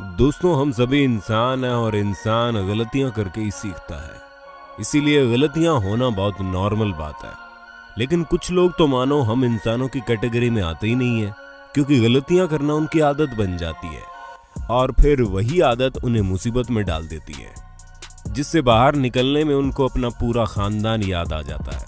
दोस्तों, हम सभी इंसान हैं और इंसान गलतियां करके ही सीखता है। इसीलिए गलतियां होना बहुत नॉर्मल बात है। लेकिन कुछ लोग तो मानो हम इंसानों की कैटेगरी में आते ही नहीं है, क्योंकि गलतियां करना उनकी आदत बन जाती है और फिर वही आदत उन्हें मुसीबत में डाल देती है, जिससे बाहर निकलने में उनको अपना पूरा खानदान याद आ जाता है।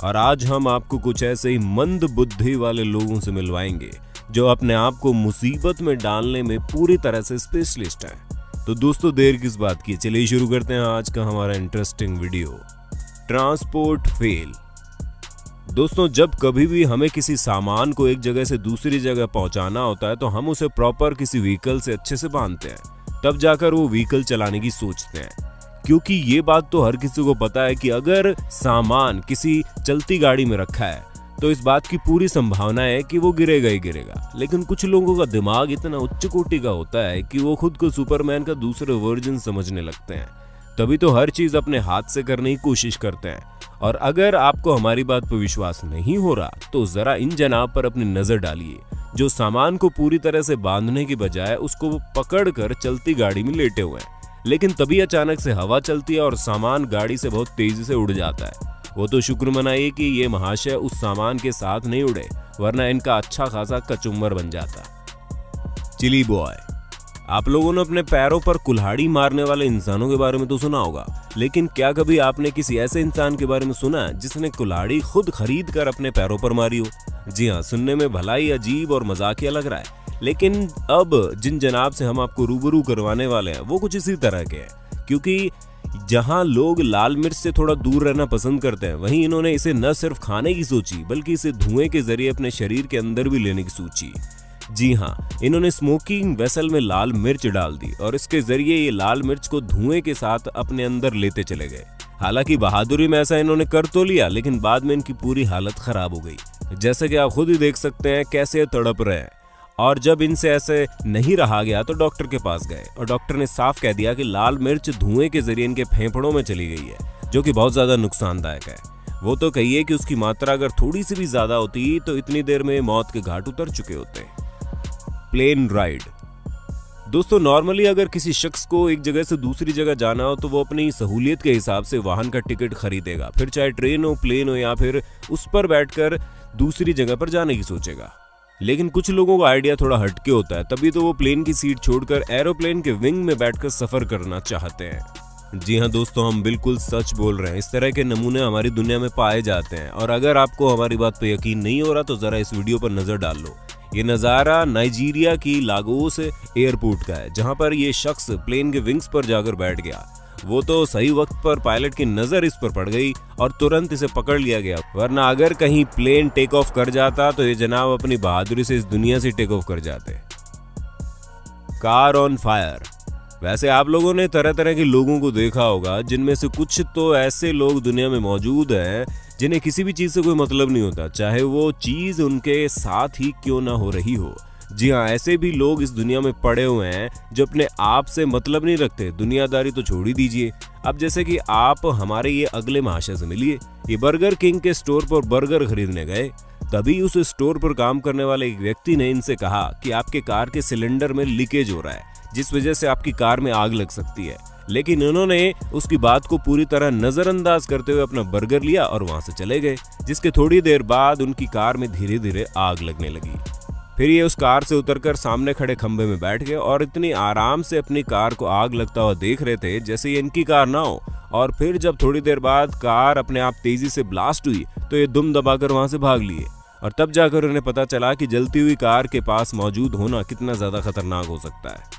और आज हम आपको कुछ ऐसे ही मंद बुद्धि वाले लोगों से मिलवाएंगे जो अपने आप को मुसीबत में डालने में पूरी तरह से स्पेशलिस्ट हैं। तो दोस्तों, देर किस बात की, चलिए शुरू करते हैं आज का हमारा इंटरेस्टिंग वीडियो। Transport fail. दोस्तों, जब कभी भी हमें किसी सामान को एक जगह से दूसरी जगह पहुंचाना होता है तो हम उसे प्रॉपर किसी व्हीकल से अच्छे से बांधते हैं, तब जाकर वो व्हीकल चलाने की सोचते हैं। क्योंकि ये बात तो हर किसी को पता है कि अगर सामान किसी चलती गाड़ी में रखा है तो इस बात की पूरी संभावना है कि वो गिरेगा ही गिरेगा। लेकिन कुछ लोगों का दिमाग इतना उच्च कोटि का होता है कि वो खुद को सुपरमैन का दूसरा वर्जन समझने लगते हैं, तभी तो हर चीज अपने हाथ से करने की कोशिश करते हैं। और अगर आपको हमारी बात पर विश्वास नहीं हो रहा तो जरा इन जनाब पर अपनी नजर डालिए, जो सामान को पूरी तरह से बांधने की बजाय उसको पकड़कर चलती गाड़ी में लेटे हुए हैं। लेकिन तभी अचानक से हवा चलती है और सामान गाड़ी से बहुत तेजी से उड़ जाता है। वो तो शुक्र मनाइए कि ये महाशय उस सामान के साथ नहीं उड़े, वरना इनका अच्छा खासा कचुम्बर बन जाता। Chilli boy. आप लोगों ने अपने पैरों पर कुल्हाड़ी मारने वाले इंसानों के बारे में तो सुना होगा, लेकिन क्या कभी आपने किसी ऐसे इंसान के बारे में सुना जिसने कुल्हाड़ी खुद खरीद कर अपने पैरों पर मारी हो? जी हाँ, सुनने में भला ही अजीब और मजाकिया लग रहा है, लेकिन अब जिन जनाब से हम आपको रूबरू करवाने वाले हैं वो कुछ इसी तरह के हैं। क्योंकि जहां लोग लाल मिर्च से थोड़ा दूर रहना पसंद करते हैं, वहीं इन्होंने इसे न सिर्फ खाने की सोची बल्कि इसे धुएं के जरिए अपने शरीर के अंदर भी लेने की सोची। जी हाँ, इन्होंने स्मोकिंग वेसल में लाल मिर्च डाल दी और इसके जरिए ये लाल मिर्च को धुएं के साथ अपने अंदर लेते चले गए। हालांकि बहादुरी में ऐसा इन्होंने कर तो लिया, लेकिन बाद में इनकी पूरी हालत खराब हो गई। जैसे कि आप खुद ही देख सकते हैं कैसे तड़प रहे हैं। और जब इनसे ऐसे नहीं रहा गया तो डॉक्टर के पास गए और डॉक्टर ने साफ कह दिया कि लाल मिर्च धुएं के जरिए इनके फेफड़ों में चली गई है, जो कि बहुत ज्यादा नुकसानदायक है। वो तो कहिए कि उसकी मात्रा अगर थोड़ी सी भी ज्यादा होती तो इतनी देर में मौत के घाट उतर चुके होते। Plane ride. दोस्तों, नॉर्मली अगर किसी शख्स को एक जगह से दूसरी जगह जाना हो तो वो अपनी सहूलियत के हिसाब से वाहन का टिकट खरीदेगा, फिर चाहे ट्रेन हो, प्लेन हो, या फिर उस पर बैठकर दूसरी जगह पर जाने की सोचेगा। लेकिन कुछ लोगों का आइडिया थोड़ा हटके होता है, तभी तो वो प्लेन की सीट छोड़कर एरोप्लेन के विंग में बैठकर सफर करना चाहते हैं। जी हाँ दोस्तों, हम बिल्कुल सच बोल रहे हैं। इस तरह के नमूने हमारी दुनिया में पाए जाते हैं। और अगर आपको हमारी बात पर यकीन नहीं हो रहा तो जरा इस वीडियो पर नजर डाल लो। ये नज़ारा नाइजीरिया की लागोस एयरपोर्ट का है, जहां पर ये शख्स प्लेन के विंग्स पर जाकर बैठ गया। वो तो सही वक्त पर पायलट की नजर इस पर पड़ गई और तुरंत इसे पकड़ लिया गया, वरना अगर कहीं प्लेन टेक ऑफ कर जाता तो ये जनाब अपनी बहादुरी से इस दुनिया से टेक ऑफ कर जाते। Car on fire. वैसे आप लोगों ने तरह तरह के लोगों को देखा होगा, जिनमें से कुछ तो ऐसे लोग दुनिया में मौजूद हैं जिन्हें किसी भी चीज से कोई मतलब नहीं होता, चाहे वो चीज उनके साथ ही क्यों ना हो रही हो। जी हाँ, ऐसे भी लोग इस दुनिया में पड़े हुए हैं जो अपने आप से मतलब नहीं रखते। दुनियादारी तो छोड़ ही दीजिए। अब जैसे कि आप हमारे ये अगले महाशय से मिलिए। ये बर्गर किंग के स्टोर पर बर्गर खरीदने गए, तभी उस स्टोर पर काम करने वाले एक व्यक्ति ने इनसे कहा कि आपके कार के सिलेंडर में लीकेज हो रहा है, जिस वजह से आपकी कार में आग लग सकती है। लेकिन उन्होंने उसकी बात को पूरी तरह नजरअंदाज करते हुए अपना बर्गर लिया और वहां से चले गए, जिसके थोड़ी देर बाद उनकी कार में धीरे धीरे आग लगने लगी। फिर ये उस कार से उतरकर सामने खड़े खंभे में बैठ गए और इतनी आराम से अपनी कार को आग लगता हुआ देख रहे थे जैसे ये इनकी कार ना हो। और फिर जब थोड़ी देर बाद कार अपने आप तेजी से ब्लास्ट हुई तो ये दुम दबाकर वहां से भाग लिए। और तब जाकर उन्हें पता चला कि जलती हुई कार के पास मौजूद होना कितना ज्यादा खतरनाक हो सकता है।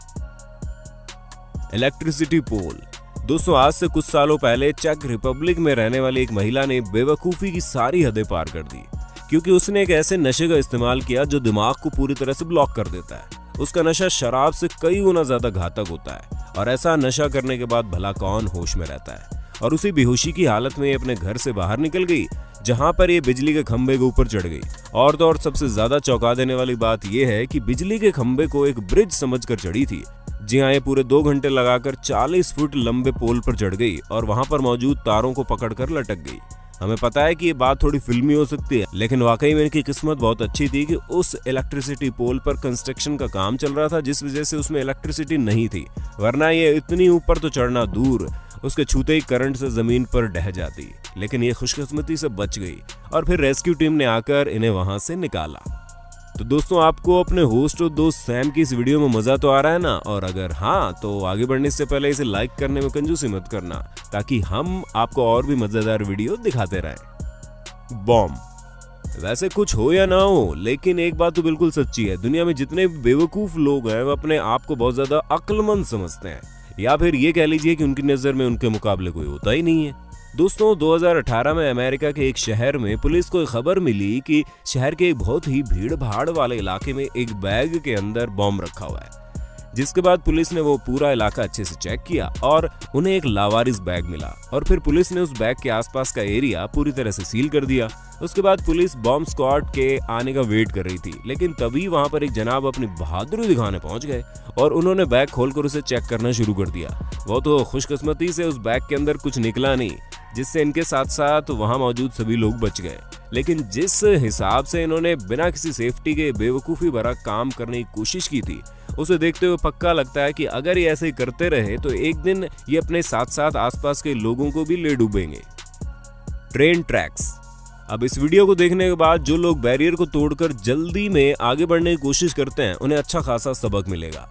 Electricity pole. दोस्तों, आज से कुछ सालों पहले चेक रिपब्लिक में रहने वाली एक महिला ने बेवकूफी की सारी हदें पार कर दी, क्योंकि उसने एक ऐसे नशे का इस्तेमाल किया जो दिमाग को पूरी तरह से ब्लॉक कर देता है। उसका नशा शराब से कई गुना ज्यादा घातक होता है, और ऐसा नशा करने के बाद भला कौन होश में रहता है। और उसी बेहोशी की हालत में ये अपने घर से बाहर निकल गई, जहां पर ये बिजली के खंभे के ऊपर चढ़ गई। और तो और सबसे ज्यादा चौंका देने वाली बात यह है कि बिजली के खंभे को एक ब्रिज समझकर चढ़ी थी। जी हाँ, ये पूरे 2 घंटे लगाकर 40 फुट लंबे पोल पर चढ़ गई और वहां पर मौजूद तारों को पकड़कर लटक गई। हमें पता है कि ये बात थोड़ी फिल्मी हो सकती है, लेकिन वाकई में इनकी किस्मत बहुत अच्छी थी कि उस इलेक्ट्रिसिटी पोल पर कंस्ट्रक्शन का काम चल रहा था, जिस वजह से उसमें इलेक्ट्रिसिटी नहीं थी। वरना ये इतनी ऊपर तो चढ़ना दूर, उसके छूते ही करंट से जमीन पर ढह जाती। लेकिन ये खुशकिस्मती से बच गई और फिर रेस्क्यू टीम ने आकर इन्हें वहां से निकाला। तो दोस्तों, आपको अपने होस्ट और दोस्त सैम की इस वीडियो में मजा तो आ रहा है ना? और अगर हाँ, तो आगे बढ़ने से पहले इसे लाइक करने में कंजूसी मत करना, ताकि हम आपको और भी मजेदार वीडियो दिखाते रहें। बॉम्ब। वैसे कुछ हो या ना हो, लेकिन एक बात तो बिल्कुल सच्ची है, दुनिया में जितने बेवकूफ लोग हैं वो अपने आप को बहुत ज्यादा अक्लमंद समझते हैं, या फिर ये कह लीजिए कि उनकी नजर में उनके मुकाबले कोई होता ही नहीं है। दोस्तों, 2018 में अमेरिका के एक शहर में पुलिस को खबर मिली कि शहर के एक बहुत ही भीड़ भाड़ वाले इलाके में एक बैग के अंदर बॉम्ब रखा हुआ है। जिसके बाद पुलिस ने वो पूरा इलाका अच्छे से चेक किया और उन्हें एक लावारिस बैग मिला, और फिर पुलिस ने उस बैग के आसपास का एरिया पूरी तरह से सील कर दिया। उसके बाद पुलिस बॉम्ब स्क्वाड के आने का वेट कर रही थी, लेकिन तभी वहां पर एक जनाब अपनी बहादुरी दिखाने पहुंच गए और उन्होंने बैग खोलकर उसे चेक करना शुरू कर दिया। वो तो खुशकिस्मती से उस बैग के अंदर कुछ निकला नहीं, जिससे इनके साथ साथ वहां मौजूद सभी लोग बच गए। लेकिन जिस हिसाब से इन्होंने बिना किसी सेफ्टी के बेवकूफी भरा काम करने की कोशिश की थी, उसे देखते हुए पक्का लगता है कि अगर ये ऐसे ही करते रहे तो एक दिन ये अपने साथ साथ आसपास के लोगों को भी ले डूबेंगे। Train tracks. अब इस वीडियो को देखने के बाद जो लोग बैरियर को तोड़कर जल्दी में आगे बढ़ने की कोशिश करते हैं, उन्हें अच्छा खासा सबक मिलेगा,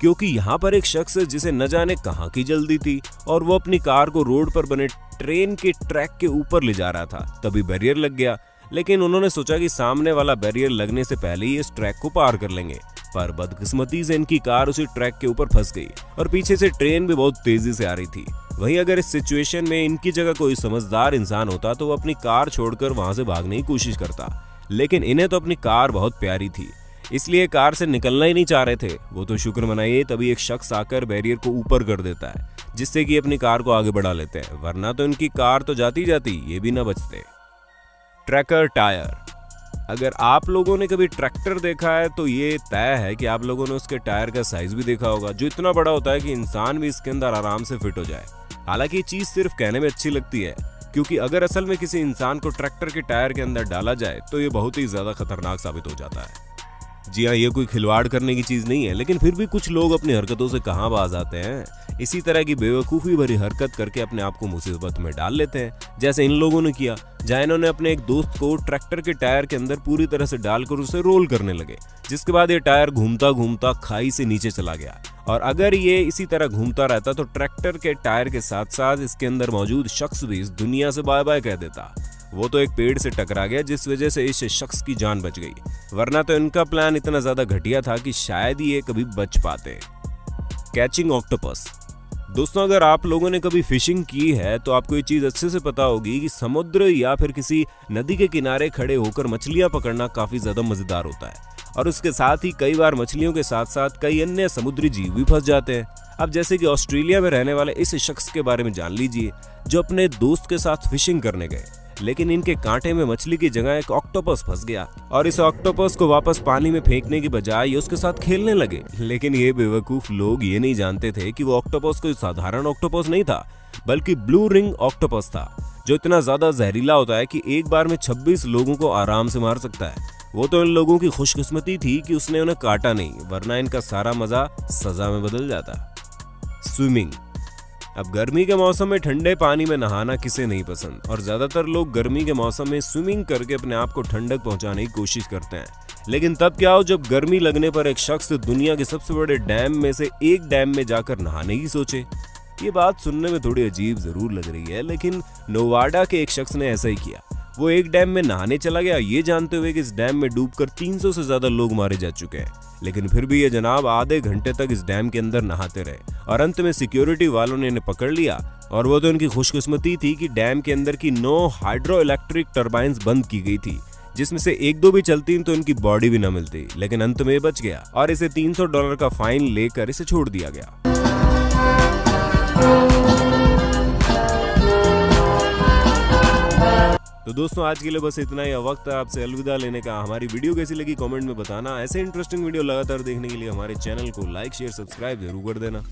क्योंकि यहाँ पर एक शख्स जिसे न जाने कहाँ की जल्दी थी और वो अपनी कार को रोड पर बने ट्रेन के ट्रैक के ऊपर ले जा रहा था। तभी बैरियर लग गया, लेकिन उन्होंने सोचा कि सामने वाला बैरियर लगने से पहले ही इस ट्रैक को पार कर लेंगे, पर बदकिस्मती से इनकी कार उसी ट्रैक के ऊपर फंस गई और पीछे से ट्रेन भी बहुत तेजी से आ रही थी। वहीं अगर इस सिचुएशन में इनकी जगह कोई समझदार इंसान होता तो वो अपनी कार छोड़कर वहां से भागने की कोशिश करता, लेकिन इन्हें तो अपनी कार बहुत प्यारी थी, इसलिए कार से निकलना ही नहीं चाह रहे थे। वो तो शुक्र मनाइए तभी एक शख्स आकर बैरियर को ऊपर कर देता है, जिससे कि अपनी कार को आगे बढ़ा लेते हैं, वरना तो इनकी कार तो जाती जाती ये भी ना बचते। Tracker tyre. अगर आप लोगों ने कभी ट्रैक्टर देखा है तो ये तय है कि आप लोगों ने उसके टायर का साइज भी देखा होगा, जो इतना बड़ा होता है कि इंसान भी इसके अंदर आराम से फिट हो जाए। हालांकि ये चीज सिर्फ कहने में अच्छी लगती है, क्योंकि अगर असल में किसी इंसान को ट्रैक्टर के टायर के अंदर डाला जाए तो ये बहुत ही ज्यादा खतरनाक साबित हो जाता है। जी हाँ, ये कोई खिलवाड़ करने की चीज नहीं है, लेकिन फिर भी कुछ लोग अपनी हरकतों से कहां बाज आते हैं। इसी तरह की बेवकूफी भरी हरकत करके अपने आप को मुसीबत में डाल लेते हैं, जैसे इन लोगों ने किया, जहां इन्होंने अपने एक दोस्त को ट्रैक्टर के टायर के अंदर पूरी तरह से डालकर उसे रोल करने लगे, जिसके बाद ये टायर घूमता घूमता खाई से नीचे चला गया। और अगर ये इसी तरह घूमता रहता तो ट्रैक्टर के टायर के साथ साथ इसके अंदर मौजूद शख्स भी इस दुनिया से बाय बाय कह देता। वो तो एक पेड़ से टकरा गया, जिस वजह से इस शख्स की जान बच गई, वरना तो इनका प्लान इतना ज्यादा घटिया था कि शायद ही ये कभी बच पाते। Catching octopus. दोस्तों, अगर आप लोगों ने कभी फिशिंग की है तो आपको ये चीज अच्छे से पता होगी कि समुद्र या फिर किसी नदी के किनारे खड़े होकर मछलियां पकड़ना काफी ज्यादा मजेदार होता है, और उसके साथ ही कई बार मछलियों के साथ साथ कई अन्य समुद्री जीव भी फंस जाते हैं। अब जैसे कि ऑस्ट्रेलिया में रहने वाले इस शख्स के बारे में जान लीजिए, जो अपने दोस्त के साथ फिशिंग करने गए, लेकिन इनके कांटे में मछली की जगह एक ऑक्टोपस फंस गया और इस ऑक्टोपस को वापस पानी में फेंकने की बजाय ये उसके साथ खेलने लगे। लेकिन ये बेवकूफ लोग ये नहीं जानते थे कि वो ऑक्टोपस कोई साधारण ऑक्टोपस नहीं था, बल्कि ब्लू रिंग ऑक्टोपस था, जो इतना ज्यादा जहरीला होता है कि एक बार में 26 लोगों को आराम से मार सकता है। वो तो इन लोगों की खुशकिस्मती थी कि उसने उन्हें काटा नहीं, वरना इनका सारा मजा सजा में बदल जाता। स्विमिंग। अब गर्मी के मौसम में ठंडे पानी में नहाना किसे नहीं पसंद, और ज्यादातर लोग गर्मी के मौसम में स्विमिंग करके अपने आप को ठंडक पहुंचाने की कोशिश करते हैं। लेकिन तब क्या हो जब गर्मी लगने पर एक शख्स दुनिया के सबसे बड़े डैम में से एक डैम में जाकर नहाने की सोचे। ये बात सुनने में थोड़ी अजीब जरूर लग रही है, लेकिन नोवाडा के एक शख्स ने ऐसा ही किया। वो एक डैम में नहाने चला गया, ये जानते हुए कि इस डैम में डूबकर 300 से ज्यादा लोग मारे जा चुके हैं, लेकिन फिर भी ये जनाब आधे घंटे तक इस डैम के अंदर नहाते रहे और अंत में सिक्योरिटी वालों ने इन्हें पकड़ लिया। और वो तो इनकी खुशकिस्मती थी कि डैम के अंदर की 9 हाइड्रो इलेक्ट्रिक टर्बाइन्स बंद की गई थी, जिसमें से 1-2 भी चलती तो इनकी बॉडी भी न मिलती, लेकिन अंत में बच गया और इसे $300 का फाइन लेकर इसे छोड़ दिया गया। तो दोस्तों, आज के लिए बस इतना ही। वक्त है आपसे अलविदा लेने का। हमारी वीडियो कैसी लगी कमेंट में बताना। ऐसे इंटरेस्टिंग वीडियो लगातार देखने के लिए हमारे चैनल को लाइक शेयर सब्सक्राइब जरूर कर देना।